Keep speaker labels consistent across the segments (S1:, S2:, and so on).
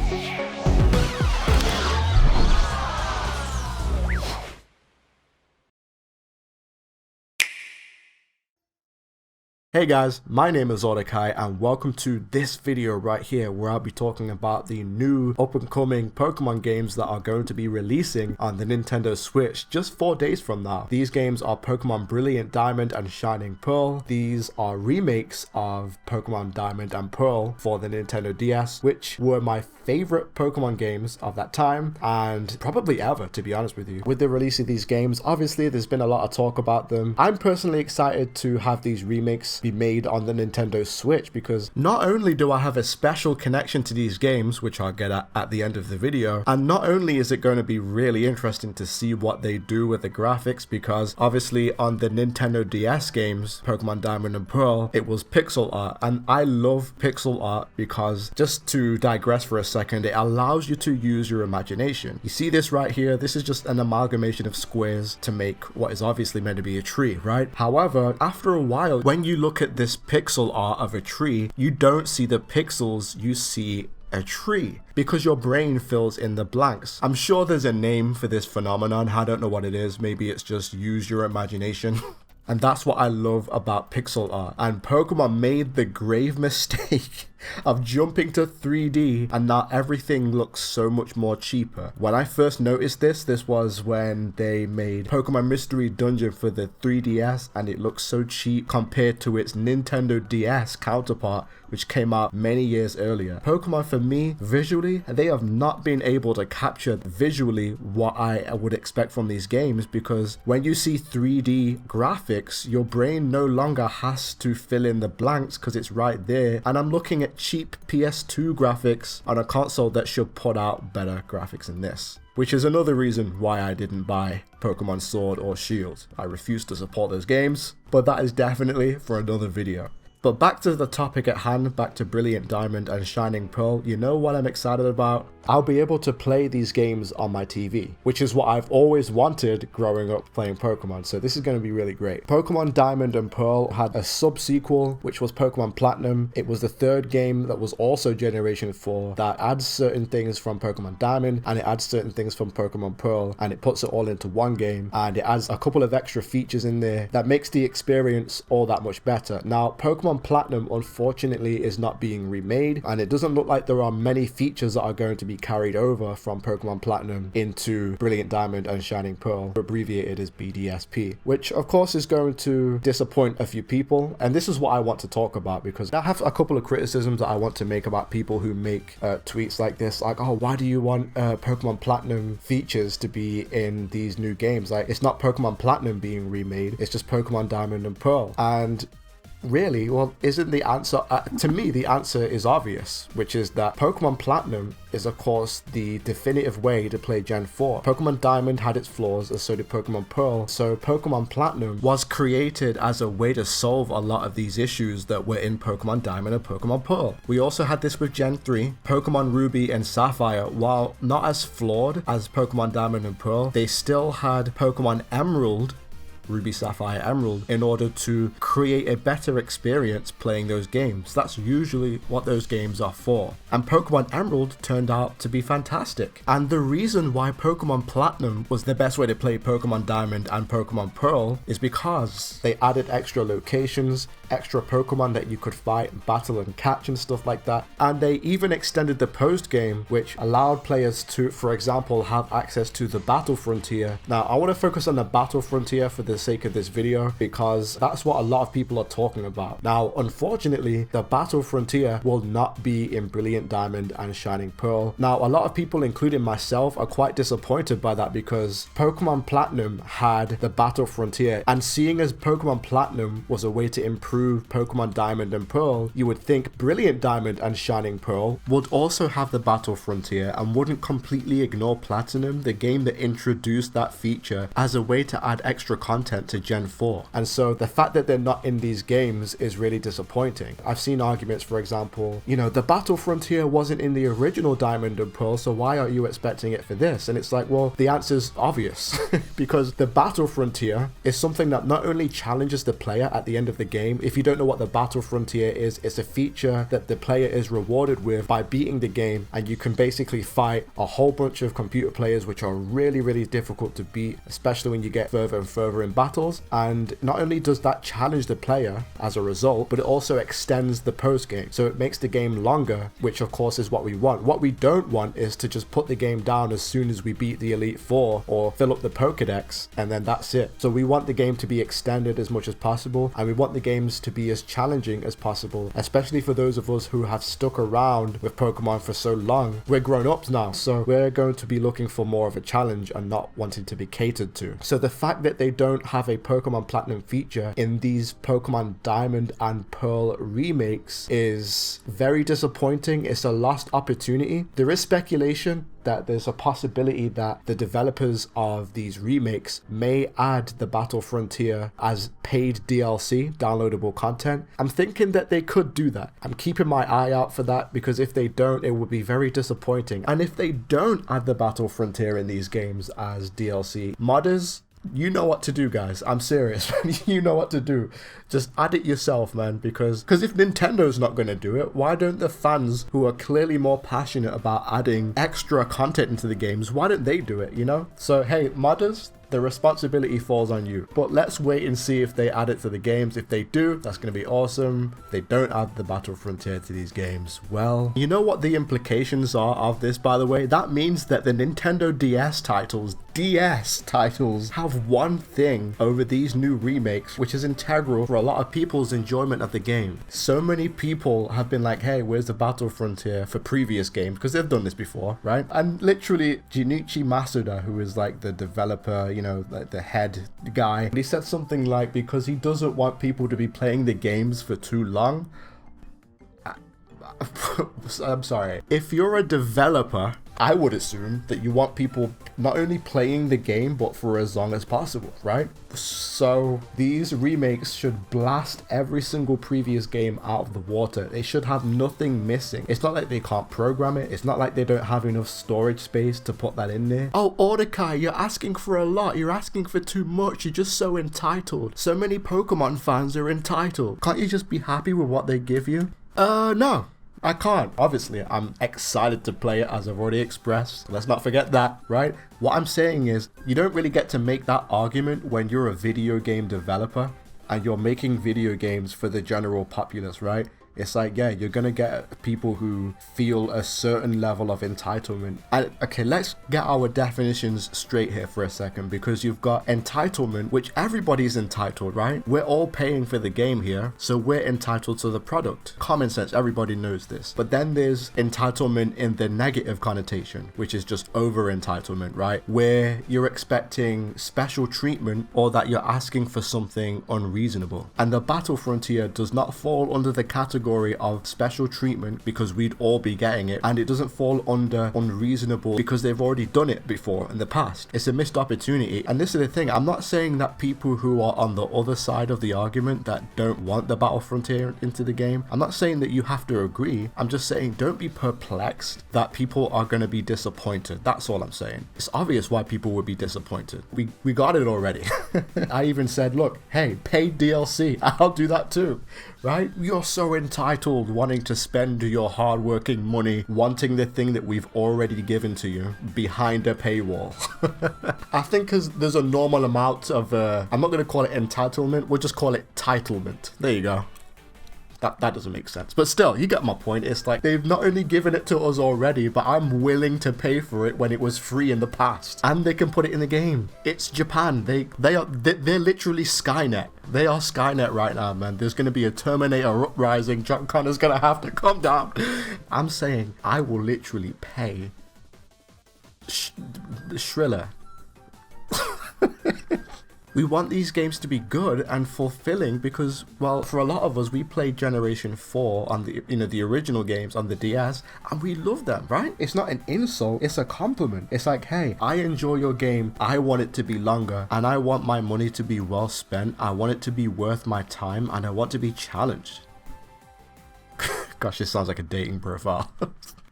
S1: Hey guys, my name is Awedecai and welcome to this video right here where I'll be talking about the new up-and-coming Pokemon games that are going to be releasing on the Nintendo Switch just 4 days from now. These games are Pokemon Brilliant Diamond and Shining Pearl. These are remakes of Pokemon Diamond and Pearl for the Nintendo DS, which were my favorite Pokemon games of that time and probably ever, to be honest with you. With the release of these games, obviously there's been a lot of talk about them. I'm personally excited to have these remakes be made on the Nintendo Switch because not only do I have a special connection to these games, which I'll get at the end of the video, and not only is it going to be really interesting to see what they do with the graphics, because obviously on the Nintendo DS games, Pokemon Diamond and Pearl, it was pixel art, and I love pixel art because, just to digress for a second, it allows you to use your imagination. You see this right here? This is just an amalgamation of squares to make what is obviously meant to be a tree, right? However, after a while, when you look at this pixel art of a tree, you don't see the pixels, you see a tree, because your brain fills in the blanks. I'm sure there's a name for this phenomenon. I don't know what it is. Maybe it's just use your imagination. And that's what I love about pixel art. And Pokemon made the grave mistake of jumping to 3D, and now everything looks so much more cheaper. When I first noticed this was when they made Pokemon Mystery Dungeon for the 3DS, and it looks so cheap compared to its Nintendo DS counterpart, which came out many years earlier. Pokemon, for me, visually, they have not been able to capture visually what I would expect from these games, because when you see 3D graphics, your brain no longer has to fill in the blanks because it's right there. And I'm looking at cheap PS2 graphics on a console that should put out better graphics than this, which is another reason why I didn't buy Pokemon Sword or Shield. I refuse to support those games, but that is definitely for another video. But back to the topic at hand, back to Brilliant Diamond and Shining Pearl, you know what I'm excited about? I'll be able to play these games on my TV, which is what I've always wanted growing up playing Pokemon, so this is going to be really great. Pokemon Diamond and Pearl had a sub-sequel, which was Pokemon Platinum. It was the third game that was also Generation 4 that adds certain things from Pokemon Diamond, and it adds certain things from Pokemon Pearl, and it puts it all into one game, and it adds a couple of extra features in there that makes the experience all that much better. Now, Pokemon Platinum unfortunately is not being remade, and it doesn't look like there are many features that are going to be carried over from Pokemon Platinum into Brilliant Diamond and Shining Pearl, abbreviated as BDSP, which of course is going to disappoint a few people. And this is what I want to talk about, because I have a couple of criticisms that I want to make about people who make tweets like this, like, oh, why do you want Pokemon Platinum features to be in these new games? Like, it's not Pokemon Platinum being remade, it's just Pokemon Diamond and Pearl. And really, well, isn't the answer, to me, the answer is obvious, which is that Pokemon Platinum is, of course, the definitive way to play Gen 4. Pokemon Diamond had its flaws, and so did Pokemon Pearl, so Pokemon Platinum was created as a way to solve a lot of these issues that were in Pokemon Diamond and Pokemon Pearl. We also had this with Gen 3. Pokemon Ruby and Sapphire, while not as flawed as Pokemon Diamond and Pearl, they still had Pokemon Emerald, Ruby, Sapphire, Emerald, in order to create a better experience playing those games. That's usually what those games are for. And Pokemon Emerald turned out to be fantastic. And the reason why Pokemon Platinum was the best way to play Pokemon Diamond and Pokemon Pearl is because they added extra locations, extra Pokemon that you could fight, battle, and catch and stuff like that. And they even extended the post game, which allowed players to, for example, have access to the Battle Frontier. Now, I want to focus on the Battle Frontier for the sake of this video, because that's what a lot of people are talking about. Now, unfortunately, the Battle Frontier will not be in Brilliant Diamond and Shining Pearl. Now, a lot of people, including myself, are quite disappointed by that, because Pokemon Platinum had the Battle Frontier, and seeing as Pokemon Platinum was a way to improve Pokemon Diamond and Pearl, you would think Brilliant Diamond and Shining Pearl would also have the Battle Frontier and wouldn't completely ignore Platinum, the game that introduced that feature, as a way to add extra content to Gen 4. And so the fact that they're not in these games is really disappointing. I've seen arguments, for example, you know, the Battle Frontier wasn't in the original Diamond and Pearl, so why are you expecting it for this? And it's like, well, the answer's obvious because the Battle Frontier is something that not only challenges the player at the end of the game, If you don't know what the Battle Frontier is, it's a feature that the player is rewarded with by beating the game, and you can basically fight a whole bunch of computer players which are really, really difficult to beat, especially when you get further and further in battles. And not only does that challenge the player as a result, but it also extends the post game, so it makes the game longer, which of course is what we want. What we don't want is to just put the game down as soon as we beat the Elite Four or fill up the Pokedex and then that's it. So we want the game to be extended as much as possible, and we want the games to be as challenging as possible, especially for those of us who have stuck around with Pokemon for so long. We're grown-ups now, so we're going to be looking for more of a challenge and not wanting to be catered to. So the fact that they don't have a Pokemon Platinum feature in these Pokemon Diamond and Pearl remakes is very disappointing. It's a lost opportunity. There is speculation that there's a possibility that the developers of these remakes may add the Battle Frontier as paid DLC, downloadable content. I'm thinking that they could do that. I'm keeping my eye out for that, because if they don't, it would be very disappointing. And if they don't add the Battle Frontier in these games as DLC, modders, you know what to do, guys. I'm serious. You know what to do. Just add it yourself, man, because if Nintendo's not going to do it, why don't the fans who are clearly more passionate about adding extra content into the games, why don't they do it, you know? So hey, modders, the responsibility falls on you. But let's wait and see if they add it to the games. If they do, that's going to be awesome. If they don't add the Battle Frontier to these games, well, you know what the implications are of this, by the way? That means that the Nintendo DS titles have one thing over these new remakes, which is integral for a lot of people's enjoyment of the game. So many people have been like, hey, where's the Battle Frontier for previous games? Because they've done this before, right? And literally, Junichi Masuda, who is like the developer, you know, like the head guy, he said something like, because he doesn't want people to be playing the games for too long. I'm sorry. If you're a developer, I would assume that you want people not only playing the game, but for as long as possible, right? So these remakes should blast every single previous game out of the water. They should have nothing missing. It's not like they can't program it. It's not like they don't have enough storage space to put that in there. Oh, Awedecai, you're asking for a lot. You're asking for too much. You're just so entitled. So many Pokemon fans are entitled. Can't you just be happy with what they give you? No. I can't. Obviously, I'm excited to play it, as I've already expressed. Let's not forget that, right? What I'm saying is, you don't really get to make that argument when you're a video game developer and you're making video games for the general populace, right? It's like, yeah, you're gonna get people who feel a certain level of entitlement. And okay, let's get our definitions straight here for a second, because you've got entitlement, which everybody's entitled, right? We're all paying for the game here, so we're entitled to the product. Common sense, everybody knows this. But then there's entitlement in the negative connotation, which is just over entitlement, right? Where you're expecting special treatment or that you're asking for something unreasonable. And the Battle Frontier does not fall under the category of special treatment, because we'd all be getting it, and it doesn't fall under unreasonable because they've already done it before in the past. It's a missed opportunity. And this is the thing, I'm not saying that people who are on the other side of the argument that don't want the Battle Frontier into the game, I'm not saying that you have to agree. I'm just saying don't be perplexed that people are going to be disappointed. That's all I'm saying. It's obvious why people would be disappointed. We got it already. I even said, look, hey, paid DLC, I'll do that too, right? You're so entitled, wanting to spend your hard-working money, wanting the thing that we've already given to you behind a paywall. I think because there's a normal amount of, I'm not going to call it entitlement, we'll just call it titlement. There you go. That doesn't make sense. But still, you get my point. It's like they've not only given it to us already, but I'm willing to pay for it when it was free in the past. And they can put it in the game. It's Japan. They're literally Skynet. They are Skynet right now, man. There's going to be a Terminator uprising. John Connor's going to have to come down. I'm saying I will literally pay Shriller. We want these games to be good and fulfilling because, well, for a lot of us, we played Generation 4 on the original games on the DS, and we love them, right? It's not an insult, it's a compliment. It's like, hey, I enjoy your game, I want it to be longer, and I want my money to be well spent, I want it to be worth my time, and I want to be challenged. Gosh, this sounds like a dating profile.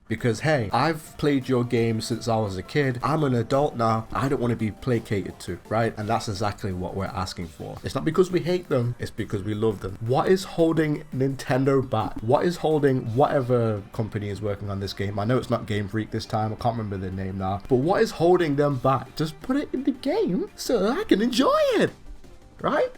S1: Because hey, I've played your game since I was a kid. I'm an adult now. I don't want to be placated to, right? And that's exactly what we're asking for. It's not because we hate them, it's because we love them. What is holding Nintendo back? What is holding whatever company is working on this game? I know it's not Game Freak this time. I can't remember their name now. But what is holding them back? Just put it in the game so that I can enjoy it, right?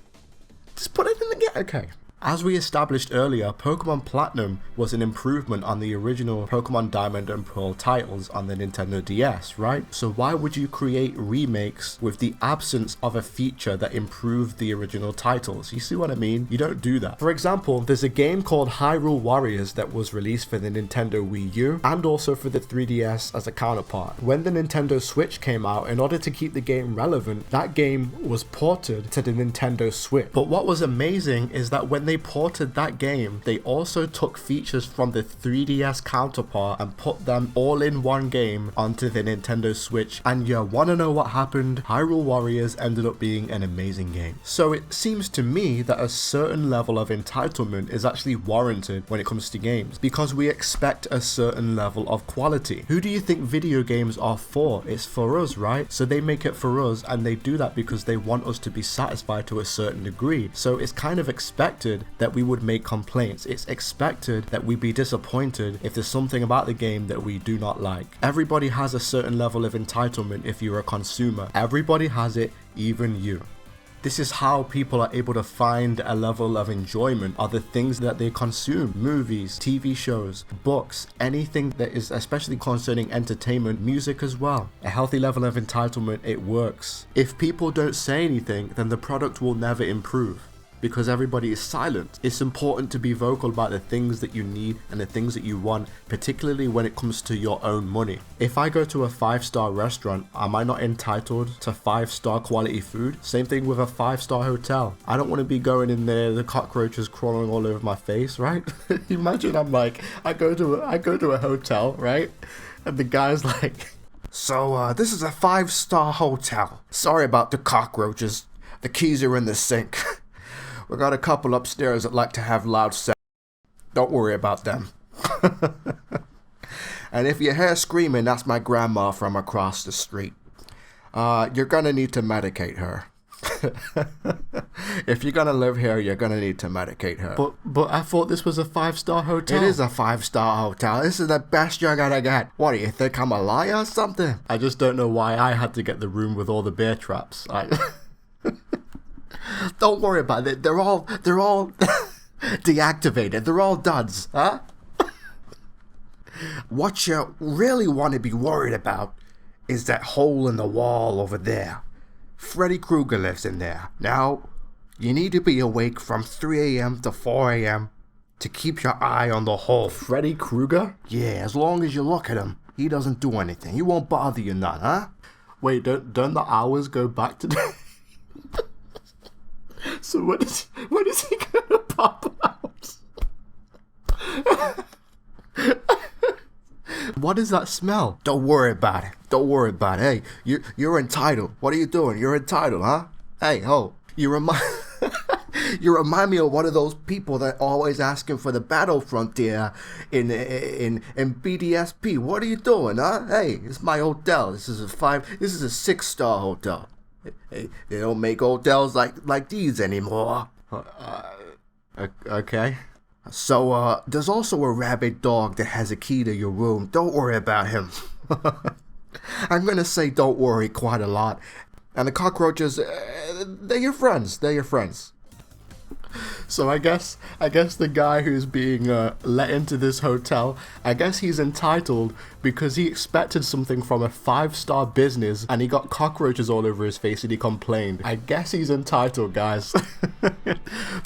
S1: Just put it in the game. Okay. As we established earlier, Pokemon Platinum was an improvement on the original Pokemon Diamond and Pearl titles on the Nintendo DS, right? So why would you create remakes with the absence of a feature that improved the original titles? You see what I mean? You don't do that. For example, there's a game called Hyrule Warriors that was released for the Nintendo Wii U and also for the 3DS as a counterpart. When the Nintendo Switch came out, in order to keep the game relevant, that game was ported to the Nintendo Switch. But what was amazing is that when they ported that game, they also took features from the 3DS counterpart and put them all in one game onto the Nintendo Switch. And you wanna know what happened? Hyrule Warriors ended up being an amazing game. So it seems to me that a certain level of entitlement is actually warranted when it comes to games, because we expect a certain level of quality. Who do you think video games are for? It's for us, right? So they make it for us, and they do that because they want us to be satisfied to a certain degree. So it's kind of expected that we would make complaints. It's expected that we be disappointed if there's something about the game that we do not like. Everybody has a certain level of entitlement if you're a consumer. Everybody has it, even you. This is how people are able to find a level of enjoyment, are the things that they consume. Movies, TV shows, books, anything that is especially concerning entertainment, music as well. A healthy level of entitlement, it works. If people don't say anything, then the product will never improve, because everybody is silent. It's important to be vocal about the things that you need and the things that you want, particularly when it comes to your own money. If I go to a 5-star restaurant, am I not entitled to 5-star quality food? Same thing with a 5-star hotel. I don't want to be going in there, the cockroaches crawling all over my face, right? Imagine I'm like, I go to a hotel, right? And the guy's like, so this is a 5-star hotel. Sorry about the cockroaches. The keys are in the sink. We got a couple upstairs that like to have loud sex. Don't worry about them. And if you hear screaming, that's my grandma from across the street. You're gonna need to medicate her. If you're gonna live here, you're gonna need to medicate her. But I thought this was a 5-star hotel. It is a 5-star hotel. This is the best you're gonna get. What, do you think I'm a liar or something? I just don't know why I had to get the room with all the bear traps. Don't worry about it. They're all deactivated. They're all duds, huh? What you really want to be worried about is that hole in the wall over there. Freddy Krueger lives in there. Now, you need to be awake from 3 a.m. to 4 a.m. to keep your eye on the hole. Freddy Krueger? Yeah, as long as you look at him, he doesn't do anything. He won't bother you none, huh? Wait, don't the hours go back to the... So when is he gonna pop out? What is that smell? Don't worry about it. Don't worry about it. Hey, you're entitled. What are you doing? You're entitled, huh? Hey, ho. You remind me of one of those people that always asking for the battle frontier in BDSP. What are you doing, huh? Hey, it's my hotel. This is a 6-star hotel. Hey, they don't make hotels like these anymore. Okay. So, there's also a rabid dog that has a key to your room. Don't worry about him. I'm gonna say don't worry quite a lot. And the cockroaches, they're your friends. They're your friends. So I guess the guy who's being let into this hotel, I guess he's entitled because he expected something from a 5-star business and he got cockroaches all over his face and he complained. I guess he's entitled, guys.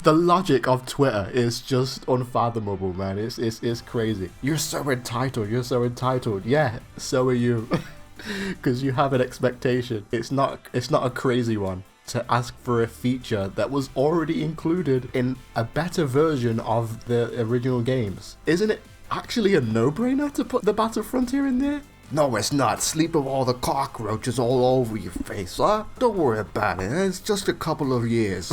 S1: The logic of Twitter is just unfathomable, man. It's crazy. You're so entitled. You're so entitled. Yeah, so are you. Because you have an expectation. It's not a crazy one to ask for a feature that was already included in a better version of the original games. Isn't it actually a no-brainer to put the Battle Frontier in there? No, it's not. Sleep with all the cockroaches all over your face, huh? Don't worry about it. It's just a couple of years.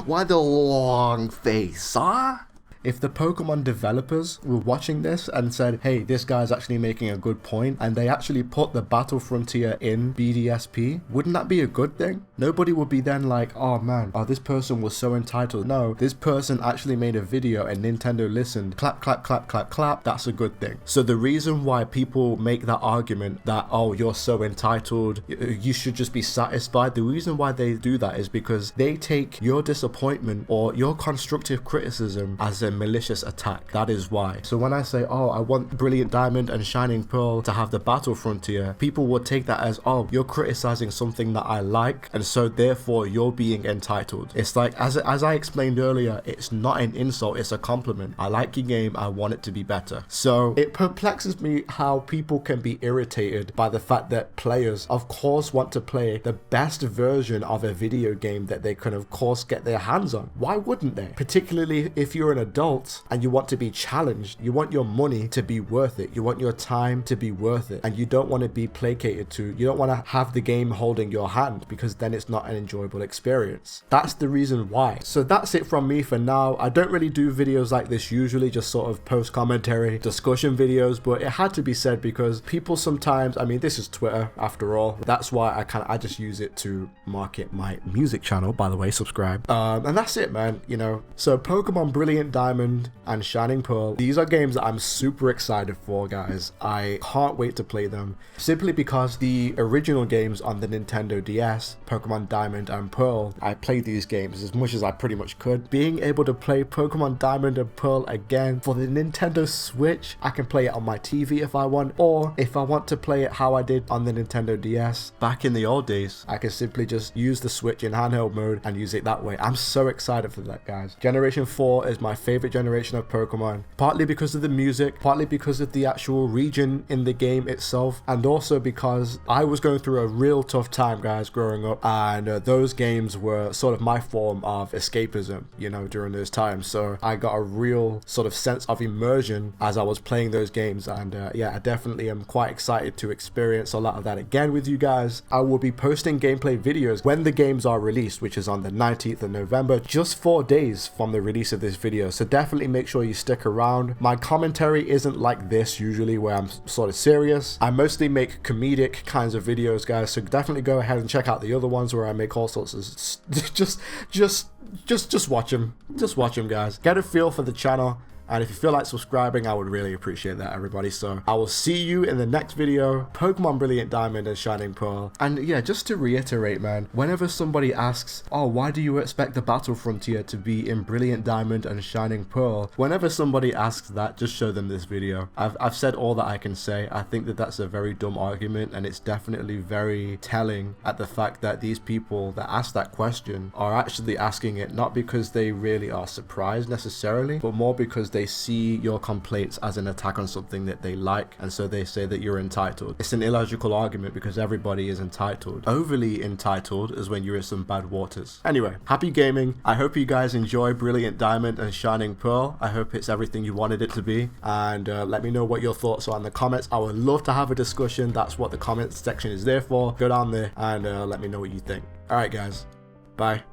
S1: Why the long face, huh? if the Pokemon developers were watching this and said, hey, this guy's actually making a good point, and they actually put the Battle Frontier in BDSP, wouldn't that be a good thing? Nobody would be then like, oh man, oh, this person was so entitled. No, this person actually made a video and Nintendo listened. Clap, clap, clap, clap, clap. That's a good thing. So the reason why people make that argument that, oh, you're so entitled, you should just be satisfied, the reason why they do that is because they take your disappointment or your constructive criticism as a malicious attack. That is why. So when I say, oh, I want Brilliant Diamond and Shining Pearl to have the Battle Frontier, people would take that as, oh, you're criticizing something that I like, and so therefore you're being entitled. It's like, as I explained earlier, it's not an insult, it's a compliment. I like your game, I want it to be better. So it perplexes me how people can be irritated by the fact that players of course want to play the best version of a video game that they can of course get their hands on. Why wouldn't they? Particularly if you're an adult and you want to be challenged, you want your money to be worth it, you want your time to be worth it, and you don't want to be placated to, you don't want to have the game holding your hand, because then it's not an enjoyable experience. That's the reason why. So that's it from me for now. I don't really do videos like this usually, just sort of post commentary discussion videos, but it had to be said because people sometimes, I mean, this is Twitter after all, that's why I just use it to market my music channel, by the way, subscribe, and that's it, man, you know. So Pokemon Brilliant Diamond and Shining Pearl, these are games that I'm super excited for, guys. I can't wait to play them, simply because the original games on the Nintendo DS, Pokemon Diamond and Pearl, I played these games as much as I pretty much could. Being able to play Pokemon Diamond and Pearl again for the Nintendo Switch, I can play it on my TV if I want, or if I want to play it how I did on the Nintendo DS back in the old days, I can simply just use the Switch in handheld mode and use it that way. I'm so excited for that, guys. Generation 4 is my favorite generation of Pokemon, partly because of the music, partly because of the actual region in the game itself, and also because I was going through a real tough time, guys, growing up, and those games were sort of my form of escapism, you know, during those times. So I got a real sort of sense of immersion as I was playing those games, and yeah, I definitely am quite excited to experience a lot of that again with you guys. I will be posting gameplay videos when the games are released, which is on the 19th of November, just 4 days from the release of this video, so definitely make sure you stick around. My commentary isn't like this usually, where I'm sort of serious. I mostly make comedic kinds of videos, guys, so definitely go ahead and check out the other ones where I make all sorts of just watch them. Just watch them, guys. Get a feel for the channel. And if you feel like subscribing, I would really appreciate that, everybody. So I will see you in the next video, Pokemon Brilliant Diamond and Shining Pearl. And yeah, just to reiterate, man, whenever somebody asks, oh, why do you expect the Battle Frontier to be in Brilliant Diamond and Shining Pearl? Whenever somebody asks that, just show them this video. I've said all that I can say. I think that that's a very dumb argument, and it's definitely very telling at the fact that these people that ask that question are actually asking it not because they really are surprised necessarily, but more because they see your complaints as an attack on something that they like, and so they say that you're entitled. It's an illogical argument because everybody is entitled. Overly entitled is when you're in some bad waters. Anyway, happy gaming. I hope you guys enjoy Brilliant Diamond and Shining Pearl. I hope it's everything you wanted it to be, and let me know what your thoughts are in the comments. I would love to have a discussion. That's what the comments section is there for. Go down there and let me know what you think. Alright, guys. Bye.